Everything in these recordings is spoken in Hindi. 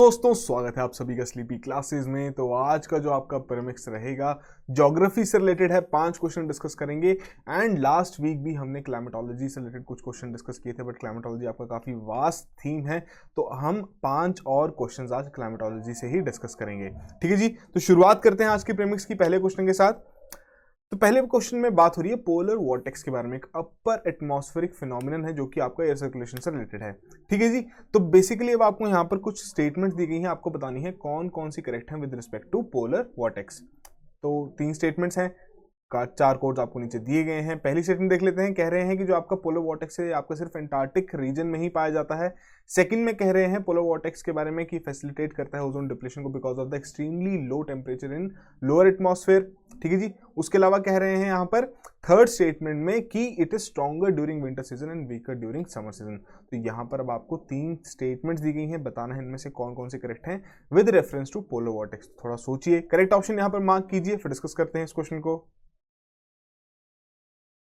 दोस्तों, स्वागत है आप सभी का स्लीपी क्लासेस में। तो आज का जो आपका प्रीमिक्स रहेगा ज्योग्राफी से रिलेटेड है। 5 क्वेश्चन डिस्कस करेंगे एंड लास्ट वीक भी हमने क्लाइमेटोलॉजी से रिलेटेड कुछ क्वेश्चन डिस्कस किए थे, बट क्लाइमेटोलॉजी आपका काफ़ी वास्ट थीम है, तो हम 5 और क्वेश्चन आज क्लाइमेटोलॉजी से ही डिस्कस करेंगे। ठीक है जी, तो शुरुआत करते हैं आज के प्रीमिक्स की पहले क्वेश्चन के साथ। तो पहले क्वेश्चन में बात हो रही है पोलर वॉर्टेक्स के बारे में। एक अपर एटमॉस्फेरिक फिनोमिनन है जो कि आपका एयर सर्कुलेशन से रिलेटेड है। ठीक है जी, तो बेसिकली अब आपको यहाँ पर कुछ स्टेटमेंट्स दी गई हैं, आपको बतानी है कौन कौन सी करेक्ट है with respect to polar vortex. तो 3 स्टेटमेंट्स हैं, 4 कोड्स आपको नीचे दिए गए हैं। पहली स्टेटमेंट देख लेते हैं। कह रहे हैं कि जो आपका पोलर वॉर्टेक्स है आपका सिर्फ एंटार्क्टिक रीजन में ही पाया जाता है। सेकंड में कह रहे हैं पोलर वॉर्टेक्स के बारे में कि फैसिलिटेट करता है ओजोन डिप्लेशन को because of the extremely low temperature in lower atmosphere. ठीक है जी, उसके अलावा कह रहे हैं यहाँ पर थर्ड स्टेटमेंट में कि it is stronger during winter season and weaker during summer season. तो यहाँ पर अब आपको 3 स्टेटमेंट्स दी गई हैं, बताना है इनमें से कौन कौन से करेक्ट हैं with reference to polar vortex. थोड़ा सोचिए, करेक्ट ऑप्शन यहाँ पर मार्क कीजिए, फिर डिस्कस करते हैं इस क्वेश्चन को।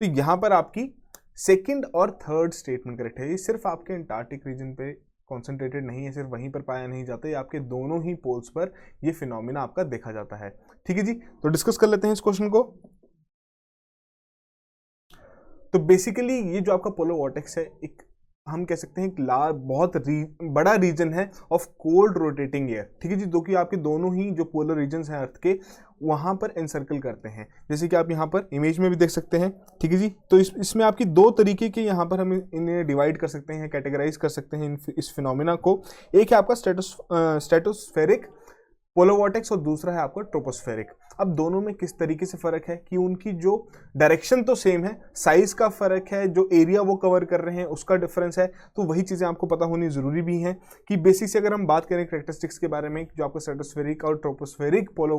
तो यहां पर आपकी सेकंड और थर्ड स्टेटमेंट करेक्ट है। ये सिर्फ आपके अंटार्कटिक रीजन पे कॉन्सेंट्रेटेड नहीं है, सिर्फ वहीं पर पाया नहीं जाता, ये आपके दोनों ही पोल्स पर ये फिनोमिना आपका देखा जाता है। ठीक है जी, तो डिस्कस कर लेते हैं इस क्वेश्चन को। तो बेसिकली ये जो आपका पोलर वॉर्टेक्स है, एक हम कह सकते हैं एक बहुत बड़ा रीजन है ऑफ कोल्ड रोटेटिंग एयर। ठीक है जी, जो कि आपके दोनों ही जो पोलर रीजन्स हैं अर्थ के वहां पर एनसर्कल करते हैं, जैसे कि आप यहाँ पर इमेज में भी देख सकते हैं। ठीक है जी, तो इसमें आपकी 2 तरीके के यहाँ पर हम इन्हें डिवाइड कर सकते हैं, कैटेगराइज कर सकते हैं इस फिनोमिना को। एक है आपका स्ट्रेटोस्फेरिक पोलर वॉर्टेक्स और दूसरा है आपका ट्रोपोस्फेरिक। अब दोनों में किस तरीके से फर्क है कि उनकी जो डायरेक्शन तो सेम है, साइज का फर्क है, जो एरिया वो कवर कर रहे हैं उसका डिफरेंस है। तो वही चीजें आपको पता होनी जरूरी भी हैं कि बेसिक से अगर हम बात करें कैरेक्टरिस्टिक्स के बारे में, जो आपको स्ट्रेटोस्फेरिक और ट्रोपोस्फेरिक पोलर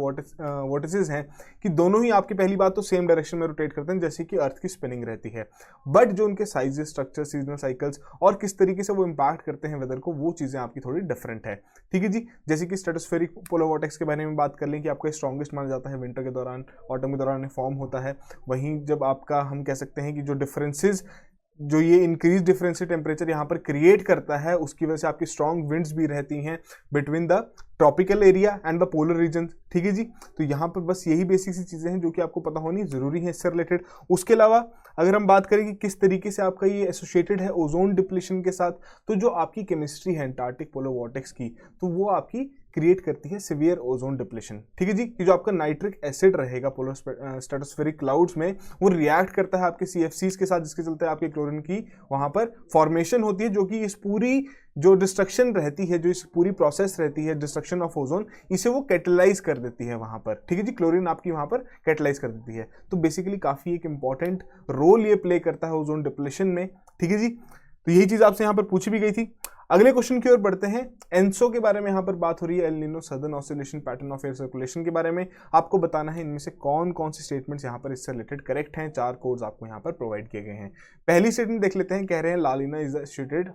वॉर्टिसेस हैं, कि दोनों ही आपकी पहली बात तो सेम डायरेक्शन में रोटेट करते हैं जैसे कि अर्थ की स्पिनिंग रहती है, बट जो उनके साइजेस, स्ट्रक्चर, सीजनल साइकिल्स और किस तरीके से वो इंपैक्ट करते हैं वेदर को, वो चीजें आपकी थोड़ी डिफरेंट है। ठीक है जी, जैसे कि स्ट्रेटोस्फेरिक पोलर वॉर्टेक्स के बारे में बात कर लें कि आपका स्ट्रॉन्गेस्ट माना जाता है विंटर के दौरान, ऑटम के दौरान फॉर्म होता है। वहीं जब आपका हम कह सकते हैं कि जो डिफरेंसेस, जो ये इंक्रीज डिफरेंस टेम्परेचर यहाँ पर क्रिएट करता है, उसकी वजह से आपकी स्ट्रॉन्ग विंड्स भी रहती हैं between the tropical area and the polar region. ठीक है जी, तो यहाँ पर बस यही बेसिक सी चीजें हैं जो कि आपको पता होनी जरूरी है इससे रिलेटेड। उसके अलावा अगर हम बात करें कि किस तरीके से आपका ये एसोसिएटेड है ओजोन डिप्लेशन के साथ, तो जो आपकी केमिस्ट्री है अंटार्कटिक पोलर वॉर्टेक्स की, तो वो आपकी क्रिएट करती है सिवियर ओजोन डिप्लेशन। ठीक है जी, कि जो आपका नाइट्रिक एसिड रहेगा पोलर स्ट्रेटोस्फेरिक क्लाउड्स में, वो रिएक्ट करता है आपके CFCs के साथ, जिसके चलते आपके क्लोरीन की वहां पर फॉर्मेशन होती है, जो कि इस पूरी जो डिस्ट्रक्शन रहती है, जो इस पूरी प्रोसेस रहती है डिस्ट्रक्शन ऑफ ओजोन, इसे वो कैटलाइज कर देती है वहां पर। ठीक है जी, क्लोरीन आपकी वहां पर कैटलाइज कर देती है। तो बेसिकली काफी एक इंपॉर्टेंट रोल ये प्ले करता है ओजोन डिप्लेशन में। ठीक है जी, तो यही चीज आपसे यहाँ पर पूछी भी गई थी। अगले क्वेश्चन की ओर बढ़ते हैं। एनसो के बारे में यहाँ पर बात हो रही है, El Nino southern oscillation pattern of air circulation के बारे में। आपको बताना है इनमें से कौन कौन सी स्टेटमेंट्स यहाँ पर इससे रिलेटेड करेक्ट हैं। 4 कोड्स आपको यहाँ पर प्रोवाइड किए गए हैं। पहली स्टेटमेंट देख लेते हैं। कह रहे हैं La Nina is associated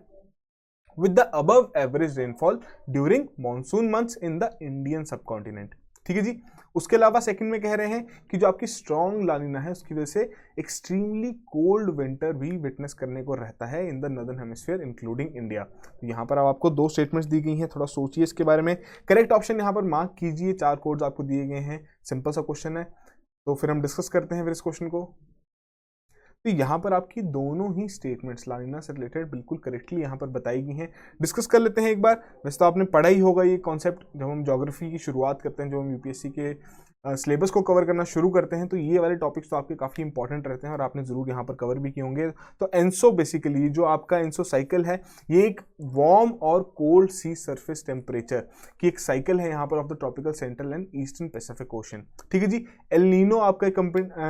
with the above average rainfall during monsoon months in the Indian subcontinent। ठीक है जी, उसके अलावा सेकंड में कह रहे हैं कि जो आपकी स्ट्रॉन्ग लानिना है उसकी वजह से एक्सट्रीमली कोल्ड विंटर भी विटनेस करने को रहता है in the northern hemisphere including India. तो यहाँ पर अब आपको 2 स्टेटमेंट्स दी गई हैं, थोड़ा सोचिए इसके बारे में। करेक्ट ऑप्शन यहाँ पर मार्क कीजिए, 4 कोड्स आपको दिए गए हैं, सिंपल सा क्वेश्चन है। तो फिर हम डिस्कस करते हैं फिर इस क्वेश्चन को। तो यहाँ पर आपकी दोनों ही स्टेटमेंट्स लानिना से रिलेटेड बिल्कुल करेक्टली यहाँ पर बताई गई हैं। डिस्कस कर लेते हैं एक बार। वैसे तो आपने पढ़ा ही होगा ये कॉन्सेप्ट, जब हम ज्योग्राफी की शुरुआत करते हैं, जब हम यूपीएससी के सिलेबस को कवर करना शुरू करते हैं, तो ये वाले टॉपिक्स तो आपके काफ़ी इंपॉर्टेंट रहते हैं और आपने ज़रूर यहाँ पर कवर भी किए होंगे। तो एनसो बेसिकली जो आपका एनसो साइकिल है, ये एक वार्म और कोल्ड सी सरफेस टेम्परेचर की एक साइकिल है यहाँ पर of the tropical central and eastern Pacific ocean. ठीक है जी, एल नीनो आपका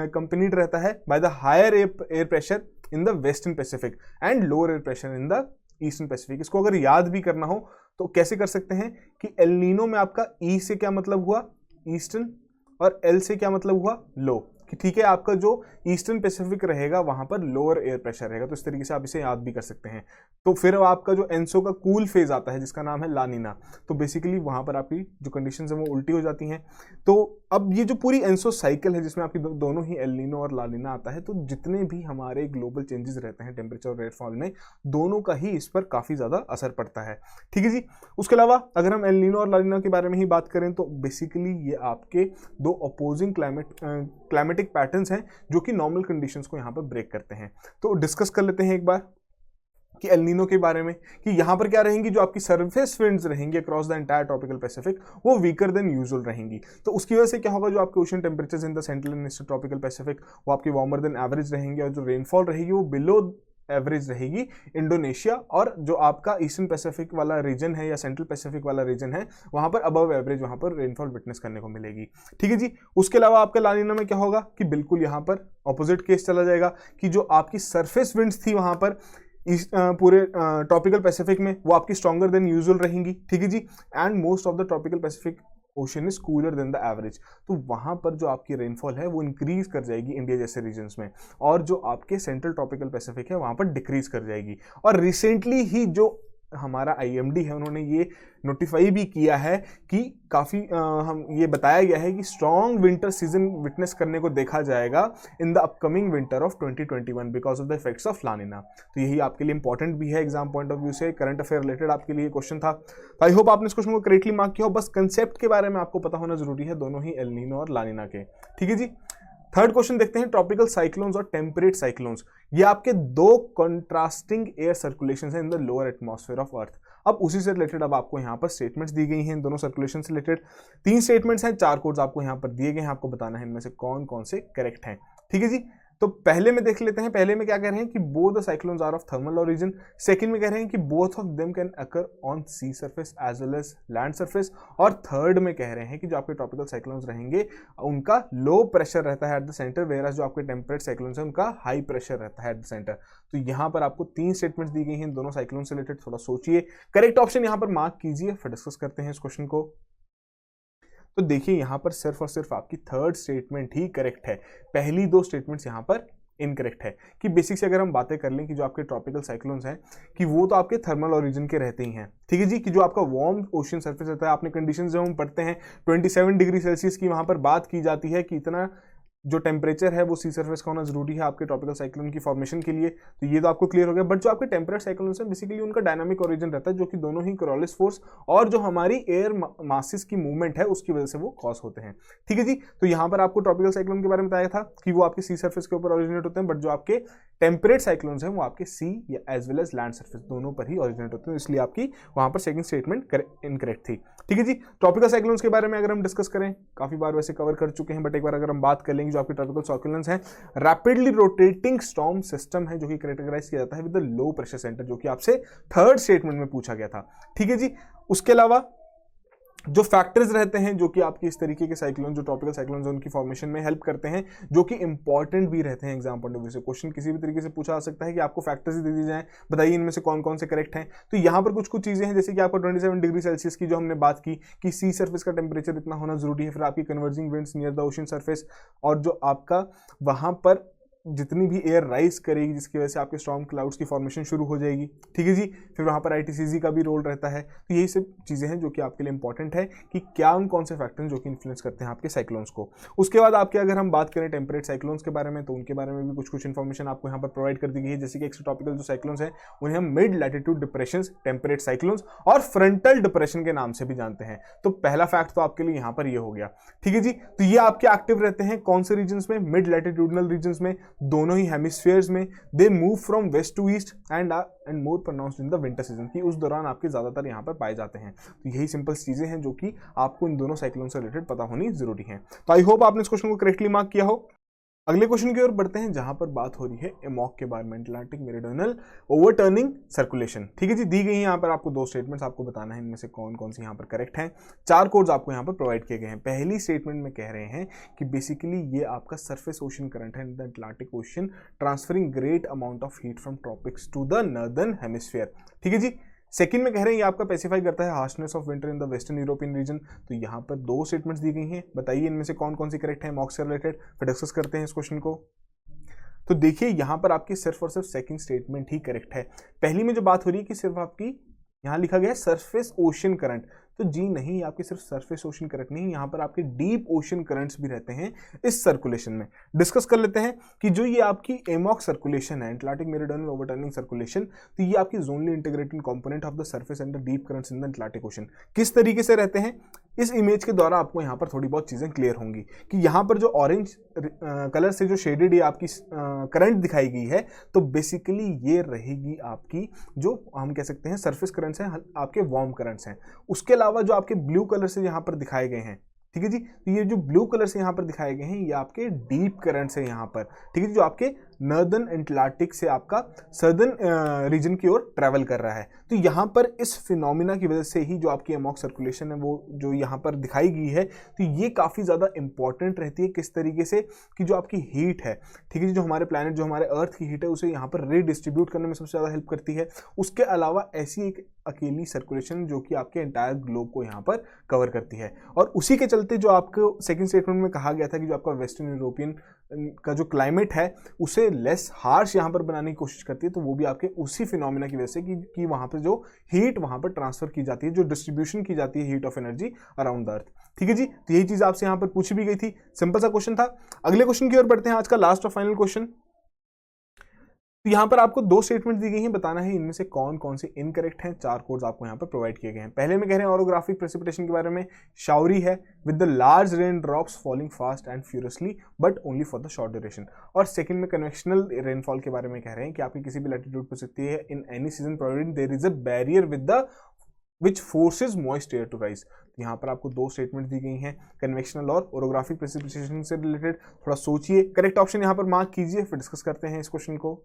कंपनीड रहता है by the higher air pressure in the western Pacific and lower air pressure in the eastern Pacific. इसको अगर याद भी करना हो तो कैसे कर सकते हैं कि एल नीनो में आपका ई से क्या मतलब हुआ, ईस्टर्न, और एल से क्या मतलब हुआ, लो। कि ठीक है, आपका जो ईस्टर्न पैसिफिक रहेगा वहां पर लोअर एयर प्रेशर रहेगा। तो इस तरीके से आप इसे याद भी कर सकते हैं। तो फिर आपका जो एनसो का कूल फेज आता है जिसका नाम है ला नीना, तो बेसिकली वहां पर आपकी जो कंडीशंस है वो उल्टी हो जाती हैं। तो अब ये जो पूरी एनसो साइकिल है जिसमें आपकी दोनों ही एल नीनो और ला नीना आता है, तो जितने भी हमारे ग्लोबल चेंजेस रहते हैं टेम्परेचर और रेनफॉल में, दोनों का ही इस पर काफ़ी ज़्यादा असर पड़ता है। ठीक है जी। उसके अलावा अगर हम एल नीनो और ला नीना के बारे में ही बात करें तो बेसिकली ये आपके दो अपोजिंग क्लाइमेटिक पैटर्न्स हैं जो कि नॉर्मल कंडीशंस को यहाँ पर ब्रेक करते हैं। तो डिस्कस कर लेते हैं एक बार कि एल नीनो के बारे में, कि यहाँ पर क्या रहेंगी, जो आपकी सरफेस विंड्स रहेंगी across the entire tropical Pacific वो वीकर देन यूजुअल रहेंगी। तो उसकी वजह से क्या होगा, जो आपके ocean temperatures in the central and eastern tropical Pacific वो आपकी वार्मर देन एवरेज रहेंगे, और जो रेनफॉल रहेगी वो बिलो एवरेज रहेगी इंडोनेशिया, और जो आपका ईस्टर्न पैसिफिक वाला रीजन है या सेंट्रल पैसिफिक वाला रीजन है वहां पर अबव एवरेज वहां पर रेनफॉल विटनेस करने को मिलेगी। ठीक है जी। उसके अलावा आपका ला नीना में क्या होगा कि बिल्कुल यहाँ पर ऑपोजिट केस चला जाएगा, कि जो आपकी सरफेस विंड्स थी वहां पर इस पूरे ट्रॉपिकल पैसिफिक में वो आपकी स्ट्रॉन्गर देन यूजुअल रहेंगी। ठीक है जी। And most of the tropical Pacific Ocean is cooler than the average, तो वहां पर जो आपकी रेनफॉल है वो इंक्रीज कर जाएगी इंडिया जैसे रीजन्स में, और जो आपके सेंट्रल ट्रॉपिकल पैसिफिक है वहां पर डिक्रीज कर जाएगी। और रिसेंटली ही जो हमारा आईएमडी है उन्होंने ये नोटिफाई भी किया है कि काफ़ी हम ये बताया गया है कि स्ट्रॉन्ग विंटर सीजन विटनेस करने को देखा जाएगा in the upcoming winter of 2021 because of the effects of La Nina. तो यही आपके लिए इंपॉर्टेंट भी है एग्जाम पॉइंट ऑफ व्यू से, करंट अफेयर रिलेटेड आपके लिए क्वेश्चन था। आई होप आपने इस क्वेश्चन को करेक्टली मार्क किया हो। बस कंसेप्ट के बारे में आपको पता होना जरूरी है, दोनों ही एल नीनो और ला नीना के। ठीक है जी। थर्ड क्वेश्चन देखते हैं, ट्रॉपिकल साइक्लोन्स और टेम्परेट साइक्लोन्स। ये आपके दो कंट्रास्टिंग एयर सर्कुलेशन है in the lower atmosphere of earth. अब उसी से रिलेटेड अब आपको यहाँ पर स्टेटमेंट्स दी गई हैं इन दोनों सर्कुलेशन से रिलेटेड। 3 स्टेटमेंट्स हैं, 4 कोड्स आपको यहाँ पर दिए गए हैं, आपको बताना है इनमें से कौन कौन से करेक्ट हैं। ठीक है जी। तो पहले में देख लेते हैं, पहले में क्या कह रहे हैं कि both the cyclones are of thermal origin. Second में कह रहे हैं कि both of them can occur on sea surface as well as land surface. और थर्ड में कह रहे हैं कि जो आपके ट्रॉपिकल साइक्लोन्स रहेंगे उनका लो प्रेशर रहता है एट द सेंटर, वेयर जो आपके टेम्परेट साइक्लोन्स है उनका हाई प्रेशर रहता है एट द सेंटर। तो यहाँ पर आपको 3 स्टेटमेंट्स दी गई हैं दोनों साइक्लोन से रिलेटेड, थोड़ा सोचिए, करेक्ट ऑप्शन यहाँ पर मार्क कीजिए, फिर डिस्कस करते हैं इस क्वेश्चन को। तो देखिए यहाँ पर सिर्फ और सिर्फ आपकी थर्ड स्टेटमेंट ही करेक्ट है, पहली 2 स्टेटमेंट्स यहाँ पर इनकरेक्ट है। कि बेसिक से अगर हम बातें कर लें कि जो आपके ट्रॉपिकल साइक्लोन्स हैं कि वो तो आपके थर्मल ओरिजिन के रहते ही हैं। ठीक है जी। कि जो आपका वार्म ओशन सरफेस रहता है, आपने कंडीशंस जब हम पढ़ते हैं 27 डिग्री सेल्सियस की, वहां पर बात की जाती है कि इतना जो टेम्परेचर है वो सी सरफेस का होना जरूरी है आपके ट्रॉपिकल साइक्लोन की फॉर्मेशन के लिए। तो ये तो आपको क्लियर हो गया। बट जो आपके टेम्परेट साइक्लोन्स हैं बेसिकली उनका डायनामिक ओरिजिन रहता है, जो कि दोनों ही कोरियोलिस फोर्स और जो हमारी एयर मासेस की मूवमेंट है उसकी वजह से वो कॉज होते हैं। ठीक है जी। तो यहाँ पर आपको ट्रॉपिकल साइक्लोन के बारे में बताया था कि वो आपके सी सरफेस के ऊपर ओरिजिनेट होते हैं, बट जो आपके टेम्परेट साइक्लोन्स हैं वो आपके सी या as well as land surface दोनों पर ही ओरिजिनेट होते हैं, इसलिए आपकी वहां पर सेकंड स्टेटमेंट इनकरेक्ट थी। ठीक है जी। ट्रॉपिकल साइक्लोन्स के बारे में अगर हम डिस्कस करें, काफी बार वैसे कवर कर चुके हैं, बट एक बार अगर हम बात कर लेंगे, जो आपके ट्रॉपिकल साइक्लोन्स हैं रैपिडली रोटेटिंग स्टॉर्म सिस्टम है जो कि कैटेगराइज किया जाता है with the low pressure centre, जो कि आपसे थर्ड स्टेटमेंट में पूछा गया था। ठीक है जी। उसके अलावा जो फैक्टर्स रहते हैं जो कि आपकी इस तरीके के साइक्लोन जो ट्रॉपिकल साइक्लोन उनकी फॉर्मेशन में हेल्प करते हैं, जो कि इंपॉर्टेंट भी रहते हैं एग्जाम पॉइंट ऑफ व्यू से। क्वेश्चन किसी भी तरीके से पूछा जा सकता है कि आपको फैक्टर्स ही दे दी जाए, बताइए इनमें से कौन कौन से करेक्ट हैं। तो यहाँ पर कुछ चीजें हैं, जैसे कि आपको 27 डिग्री सेल्सियस की जो हमने बात की कि सी सरफेस का टेम्परेचर इतना होना जरूरी है, फिर आपकी converging winds near the ocean surface, और जो आपका वहां पर जितनी भी एयर राइज करेगी जिसकी वजह से आपके स्टॉर्म क्लाउड्स की फॉर्मेशन शुरू हो जाएगी। ठीक है जी। फिर वहाँ पर आईटीसीजी का भी रोल रहता है। तो यही सब चीज़ें हैं जो कि आपके लिए इंपॉर्टेंट है कि क्या उन कौन से फैक्टर हैं जो कि इन्फ्लुएंस करते हैं आपके साइक्लोन्स को। उसके बाद आपके अगर हम बात करें टेम्परेट साइक्लोन्स के बारे में, तो उनके बारे में भी कुछ इन्फॉर्मेशन आपको यहाँ पर प्रोवाइड कर दी गई है। जैसे कि एक्स्ट्राट्रॉपिकल जो साइक्लोन्स हैं उन्हें हम mid latitude depression, temperate cyclones और फ्रंटल डिप्रेशन के नाम से भी जानते हैं। तो पहला फैक्ट तो आपके लिए यहाँ पर ये हो गया। ठीक है जी। तो ये आपके एक्टिव रहते हैं कौन से रीजन में, मिड लैटिट्यूडनल रीजन में, दोनों ही हेमिस्फीयर्स में। They move from west to east and more pronounced in the winter season, की उस दौरान आपके ज्यादातर यहाँ पर पाए जाते हैं। तो यही सिंपल चीजें हैं जो कि आपको इन दोनों साइक्लोन से रिलेटेड पता होनी जरूरी है। तो आई होप आपने इस क्वेश्चन को करेक्टली मार्क किया हो। अगले क्वेश्चन की ओर बढ़ते हैं जहां पर बात हो रही है एमॉक के बारे में, अटलांटिक मेरिडियनल ओवरटर्निंग सर्कुलेशन। ठीक है जी। दी गई है यहाँ पर आपको 2 स्टेटमेंट्स, आपको बताना है इनमें से कौन कौन सी यहाँ पर करेक्ट हैं। 4 कोड्स आपको यहाँ पर प्रोवाइड किए गए हैं। पहली स्टेटमेंट में कह रहे हैं कि बेसिकली ये आपका सरफेस ओशन करंट है in the Atlantic ocean, transferring great amount of heat from tropics to the northern hemisphere. ठीक है जी। सेकंड में कह रहे हैं ये आपका स्पेसिफाई करता है harshness of winter in the western European region. तो यहाँ पर 2 स्टेटमेंट्स दी गई हैं, बताइए इनमें से कौन कौन सी करेक्ट है मॉक से रिलेटेड, फिर डिस्कस करते हैं इस क्वेश्चन को। तो देखिए यहाँ पर आपकी सिर्फ और सिर्फ सेकंड स्टेटमेंट ही करेक्ट है। पहली में जो बात हो रही है कि सिर्फ आपकी यहाँ लिखा गया है सरफेस ओशन करंट, तो जी नहीं, आपके सिर्फ सरफेस ओशन करंट नहीं, यहाँ पर आपके डीप ओशन करंट्स भी रहते हैं इस सर्कुलेशन में। डिस्कस कर लेते हैं कि जो ये आपकी एमॉक सर्कुलेशन है, एटलांटिक मेरिडियनल ओवरटर्निंग सर्कुलेशन, तो ये आपकी zonally integrated component of the surface and the deep currents in the Atlantic Ocean किस तरीके से रहते हैं, इस इमेज के द्वारा आपको यहाँ पर थोड़ी बहुत चीजें क्लियर होंगी कि यहाँ पर जो ऑरेंज कलर से जो शेडेड ये आपकी करंट दिखाई गई है, तो बेसिकली ये रहेगी आपकी जो हम कह सकते हैं सरफेस करंट्स हैं, आपके वार्म करंट्स हैं। उसके अलावा जो आपके ब्लू कलर से यहाँ पर दिखाए गए हैं, ठीक है जी, तो ये जो ब्लू कलर से यहाँ पर दिखाए गए हैं ये आपके डीप करंट्स है यहाँ पर, ठीक है, जो आपके नॉर्दर्न अटलांटिक से आपका सदर्न रीजन की ओर ट्रैवल कर रहा है। तो यहाँ पर इस फिनोमिना की वजह से ही जो आपकी एमॉक सर्कुलेशन है वो जो यहाँ पर दिखाई गई है, तो ये काफ़ी ज़्यादा इंपॉर्टेंट रहती है किस तरीके से कि जो आपकी हीट है, ठीक है, जो हमारे प्लैनेट, जो हमारे अर्थ की हीट है उसे यहाँ पर रीडिस्ट्रीब्यूट करने में सबसे ज़्यादा हेल्प करती है। उसके अलावा ऐसी एक अकेली सर्कुलेशन जो कि आपके एंटायर ग्लोब को यहाँ पर कवर करती है, और उसी के चलते जो आपको सेकंड स्टेटमेंट में कहा गया था कि जो आपका वेस्टर्न यूरोपियन का जो क्लाइमेट है उसे लेस हार्श यहाँ पर बनाने की कोशिश करती है, तो वो भी आपके उसी फिनोमिना की वजह से कि वहाँ पर जो हीट वहाँ पर ट्रांसफर की जाती है, जो डिस्ट्रीब्यूशन की जाती है heat of energy around the earth. ठीक है जी, तो यही चीज़ आपसे यहाँ पर पूछी भी गई थी, सिंपल सा क्वेश्चन था। अगले क्वेश्चन की ओर बढ़ते हैं, आज का लास्ट और फाइनल क्वेश्चन। तो यहाँ पर आपको दो स्टेटमेंट दी गई हैं, बताना है इनमें से कौन कौन से इनकरेक्ट हैं। चार कोड्स आपको यहाँ पर प्रोवाइड किए गए हैं। पहले में कह रहे हैं ऑरोग्राफिक प्रेसिपिटेशन के बारे में, शावरी है with the large rain drops falling fast and furiously but only for the short duration. और सेकंड में कन्वेक्शनल रेनफॉल के बारे में कह रहे हैं कि आपकी किसी भी लैटिट्यूड पर सकती है in any season provided there is a barrier with the which forces moist air to rise. यहाँ पर आपको दो स्टेटमेंट दी गई हैं कन्वेक्शनल और ओरोग्राफिक प्रेसिपिटेशन से रिलेटेड। थोड़ा सोचिए, करेक्ट ऑप्शन यहाँ पर मार्क कीजिए, फिर डिस्कस करते हैं इस क्वेश्चन को।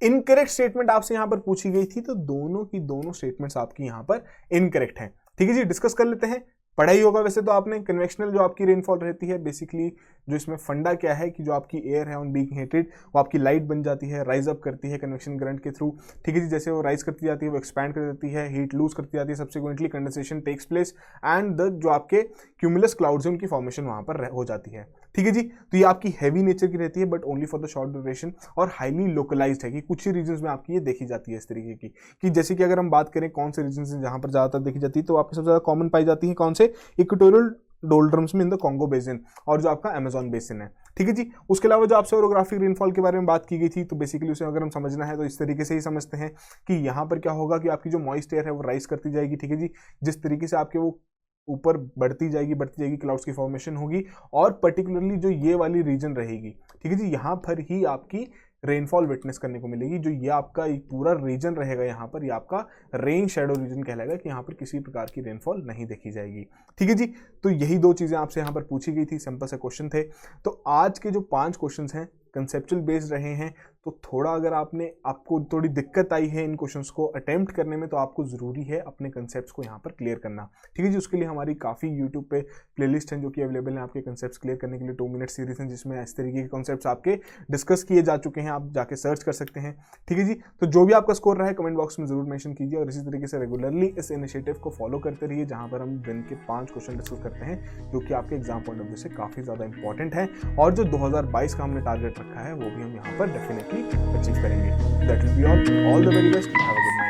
इनकरेक्ट स्टेटमेंट आपसे यहां पर पूछी गई थी, तो दोनों की दोनों स्टेटमेंट्स आपकी यहां पर इनकरेक्ट हैं। ठीक है जी, डिस्कस कर लेते हैं। पढ़ा ही होगा वैसे तो आपने, कन्वेक्शनल जो आपकी रेनफॉल रहती है, बेसिकली जो इसमें फंडा क्या है कि जो आपकी एयर है ऑन बीइंग हीटेड वो आपकी लाइट बन जाती है, राइज अप करती है कन्वेक्शन करंट के थ्रू। ठीक है जी, जैसे वो राइज करती जाती है वो एक्सपैंड कर देती है, हीट लूज करती जाती है, subsequently condensation takes place and the जो आपके क्यूमुलस क्लाउड्स हैं उनकी फॉर्मेशन वहां पर हो जाती है। ठीक है जी, तो ये आपकी हैवी नेचर की रहती है but only for the short duration, और हाईली लोकलाइज्ड है कि कुछ ही रीजन में आपकी ये देखी जाती है इस तरीके की। कि जैसे कि अगर हम बात करें कौन से रीजन से जहां पर ज्यादातर देखी जाती है, तो आपको सबसे ज्यादा कॉमन पाई जाती है कौन से, इक्वेटोरियल डोल्ड्रम्स में इन द कॉन्गो बेसिन और जो आपका अमेजॉन बेसिन है। ठीक है जी, उसके अलावा जो आपसे ओरोग्राफिक रेनफॉल के बारे में बात की गई थी, तो बेसिकली उसे अगर हम समझना है तो इस तरीके से ही समझते हैं कि यहाँ पर क्या होगा कि आपकी जो मॉइस्ट एयर है वो राइज करती जाएगी। ठीक है जी, जिस तरीके से आपके वो ऊपर बढ़ती जाएगी क्लाउड्स की फॉर्मेशन होगी, और पर्टिकुलरली जो ये वाली रीजन रहेगी, ठीक है जी, यहाँ पर ही आपकी रेनफॉल विटनेस करने को मिलेगी। जो ये आपका एक पूरा रीजन रहेगा यहाँ पर, ये आपका रेन शेडो रीजन कहलाएगा कि यहाँ पर किसी प्रकार की रेनफॉल नहीं देखी जाएगी। ठीक है जी, तो यही दो चीजें आपसे यहाँ पर पूछी गई थी, सिंपल से क्वेश्चन थे। तो आज के जो 5 क्वेश्चंस हैं कंसेप्चुअल बेस्ड रहे हैं, तो थोड़ा अगर आपको थोड़ी दिक्कत आई है इन क्वेश्चंस को अटेम्प्ट करने में, तो आपको ज़रूरी है अपने कंसेप्ट्स को यहाँ पर क्लियर करना। ठीक है जी, उसके लिए हमारी काफ़ी यूट्यूब पे प्लेलिस्ट हैं जो कि अवेलेबल हैं आपके कंसेप्ट्स क्लियर करने के लिए। 2 मिनट सीरीज हैं जिसमें इस तरीके के कॉन्सेप्ट्स आपके डिस्कस किए जा चुके हैं, आप जाके सर्च कर सकते हैं। ठीक है जी, तो जो भी आपका स्कोर रहा है कमेंट बॉक्स में जरूर मेंशन कीजिए, और इसी तरीके से रेगुलरली इस इनिशिएटिव को फॉलो करते रहिए, जहाँ पर हम दिन के 5 क्वेश्चन डिस्कस करते हैं जो कि आपके एग्जाम पॉइंट ऑफ व्यू से काफ़ी ज़्यादा इंपॉर्टेंट है, और जो 2022 का हमने टारगेट रखा है वो भी हम यहाँ पर डेफिनेटली अचीव करेंगे। That will be all the very best, have a good night.